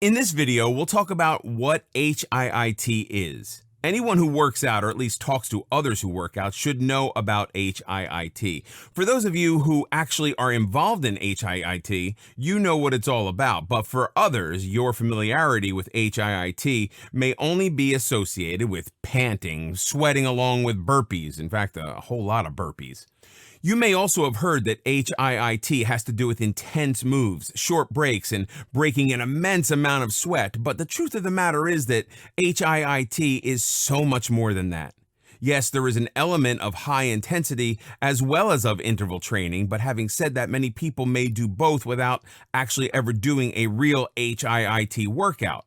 In this video, we'll talk about what HIIT is. Anyone who works out, or at least talks to others who work out, should know about HIIT. For those of you who actually are involved in HIIT, you know what it's all about. But for others, your familiarity with HIIT may only be associated with panting, sweating along with burpees. In fact, a whole lot of burpees. You may also have heard that HIIT has to do with intense moves, short breaks, and breaking an immense amount of sweat, but the truth of the matter is that HIIT is so much more than that. Yes, there is an element of high intensity as well as of interval training, but having said that, many people may do both without actually ever doing a real HIIT workout.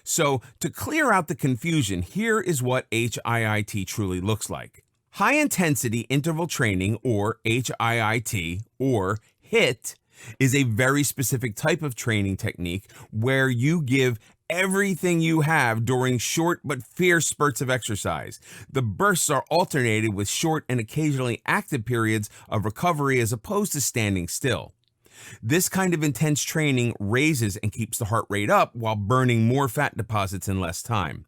So, to clear out the confusion, here is what HIIT truly looks like. High-intensity interval training, or HIIT, or HIIT, is a very specific type of training technique where you give everything you have during short but fierce spurts of exercise. The bursts are alternated with short and occasionally active periods of recovery as opposed to standing still. This kind of intense training raises and keeps the heart rate up while burning more fat deposits in less time.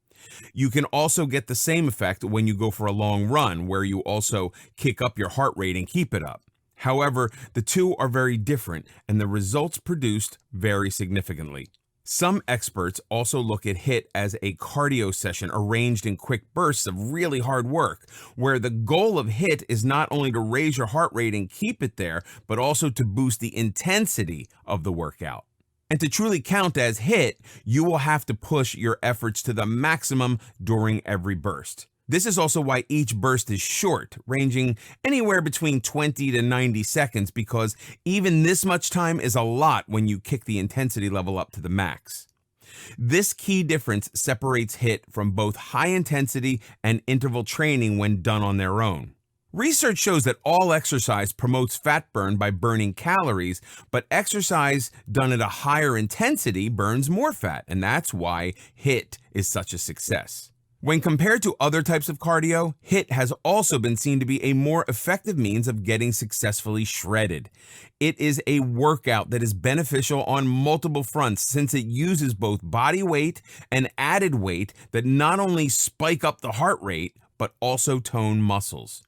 You can also get the same effect when you go for a long run, where you also kick up your heart rate and keep it up. However, the two are very different, and the results produced vary significantly. Some experts also look at HIIT as a cardio session arranged in quick bursts of really hard work, where the goal of HIIT is not only to raise your heart rate and keep it there, but also to boost the intensity of the workout. And to truly count as HIIT, you will have to push your efforts to the maximum during every burst. This is also why each burst is short, ranging anywhere between 20 to 90 seconds, because even this much time is a lot when you kick the intensity level up to the max. This key difference separates HIIT from both high intensity and interval training when done on their own. Research shows that all exercise promotes fat burn by burning calories, but exercise done at a higher intensity burns more fat, and that's why HIIT is such a success. When compared to other types of cardio, HIIT has also been seen to be a more effective means of getting successfully shredded. It is a workout that is beneficial on multiple fronts, since it uses both body weight and added weight that not only spike up the heart rate, but also tone muscles.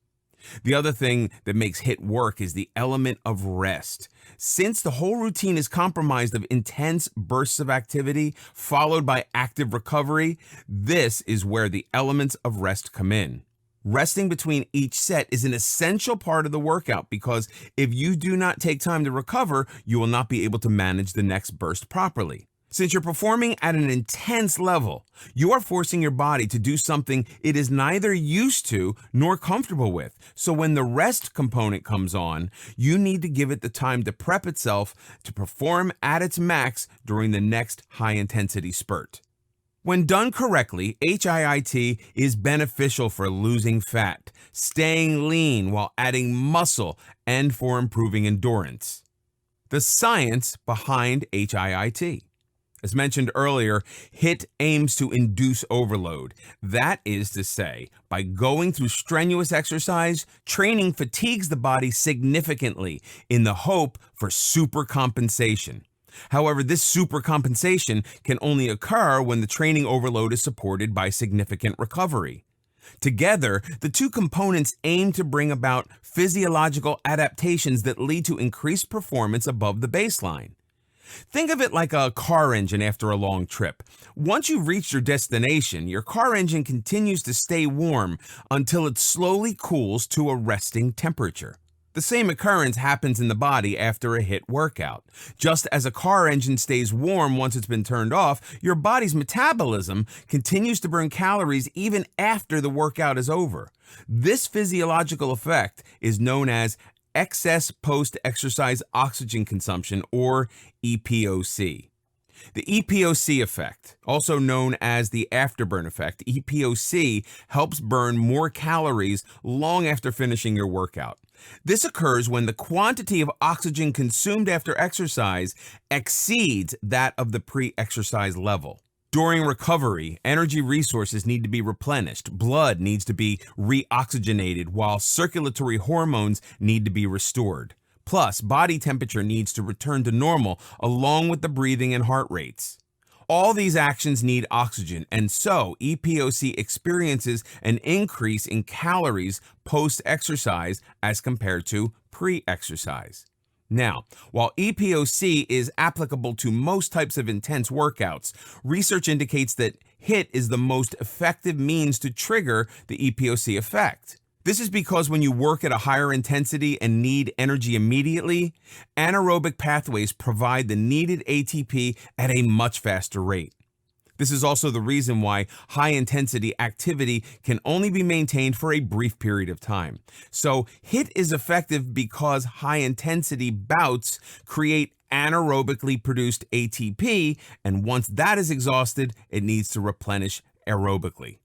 The other thing that makes HIIT work is the element of rest. Since the whole routine is comprised of intense bursts of activity followed by active recovery, this is where the elements of rest come in. Resting between each set is an essential part of the workout, because if you do not take time to recover, you will not be able to manage the next burst properly. Since you're performing at an intense level, you are forcing your body to do something it is neither used to nor comfortable with. So when the rest component comes on, you need to give it the time to prep itself to perform at its max during the next high-intensity spurt. When done correctly, HIIT is beneficial for losing fat, staying lean while adding muscle, and for improving endurance. The science behind HIIT. As mentioned earlier, HIIT aims to induce overload. That is to say, by going through strenuous exercise, training fatigues the body significantly in the hope for supercompensation. However, this supercompensation can only occur when the training overload is supported by significant recovery. Together, the two components aim to bring about physiological adaptations that lead to increased performance above the baseline. Think of it like a car engine after a long trip. Once you've reached your destination, your car engine continues to stay warm until it slowly cools to a resting temperature. The same occurrence happens in the body after a HIIT workout. Just as a car engine stays warm once it's been turned off, your body's metabolism continues to burn calories even after the workout is over. This physiological effect is known as excess post-exercise oxygen consumption, or EPOC. The EPOC effect, also known as the afterburn effect, EPOC helps burn more calories long after finishing your workout. This occurs when the quantity of oxygen consumed after exercise exceeds that of the pre-exercise level. During recovery, energy resources need to be replenished, blood needs to be reoxygenated, while circulatory hormones need to be restored. Plus, body temperature needs to return to normal along with the breathing and heart rates. All these actions need oxygen, and so EPOC experiences an increase in calories post-exercise as compared to pre-exercise. Now, while EPOC is applicable to most types of intense workouts, research indicates that HIIT is the most effective means to trigger the EPOC effect. This is because when you work at a higher intensity and need energy immediately, anaerobic pathways provide the needed ATP at a much faster rate. This is also the reason why high-intensity activity can only be maintained for a brief period of time. So HIIT is effective because high-intensity bouts create anaerobically produced ATP, and once that is exhausted, it needs to replenish aerobically.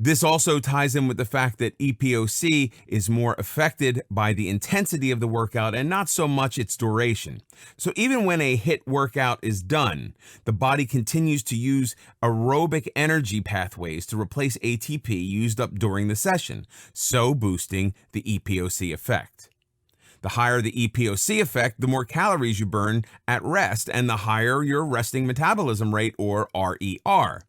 This also ties in with the fact that EPOC is more affected by the intensity of the workout and not so much its duration. So even when a HIIT workout is done, the body continues to use aerobic energy pathways to replace ATP used up during the session, so boosting the EPOC effect. The higher the EPOC effect, the more calories you burn at rest, and the higher your resting metabolism rate, or RER.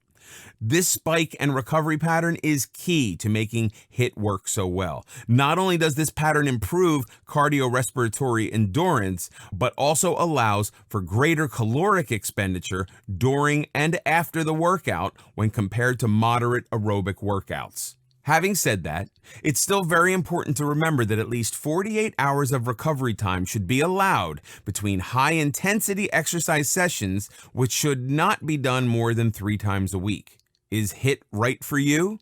This spike and recovery pattern is key to making HIIT work so well. Not only does this pattern improve cardiorespiratory endurance, but also allows for greater caloric expenditure during and after the workout when compared to moderate aerobic workouts. Having said that, it's still very important to remember that at least 48 hours of recovery time should be allowed between high-intensity exercise sessions, which should not be done more than 3 times a week. Is HIIT right for you?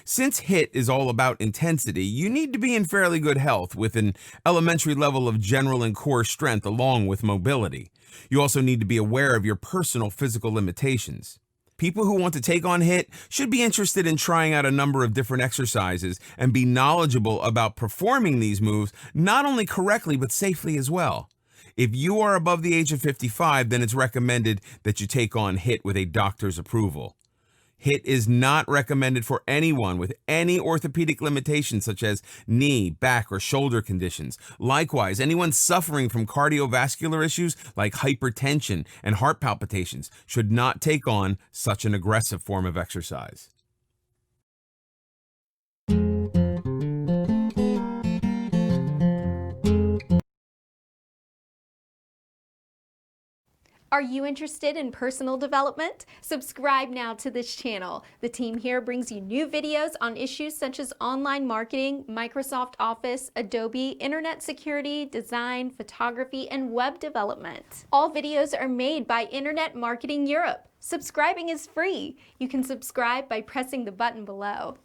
Since HIIT is all about intensity, you need to be in fairly good health with an elementary level of general and core strength along with mobility. You also need to be aware of your personal physical limitations. People who want to take on HIIT should be interested in trying out a number of different exercises and be knowledgeable about performing these moves not only correctly but safely as well. If you are above the age of 55, then it's recommended that you take on HIIT with a doctor's approval. HIIT is not recommended for anyone with any orthopedic limitations such as knee, back, or shoulder conditions. Likewise, anyone suffering from cardiovascular issues like hypertension and heart palpitations should not take on such an aggressive form of exercise. Are you interested in personal development? Subscribe now to this channel. The team here brings you new videos on issues such as online marketing, Microsoft Office, Adobe, internet security, design, photography, and web development. All videos are made by Internet Marketing Europe. Subscribing is free. You can subscribe by pressing the button below.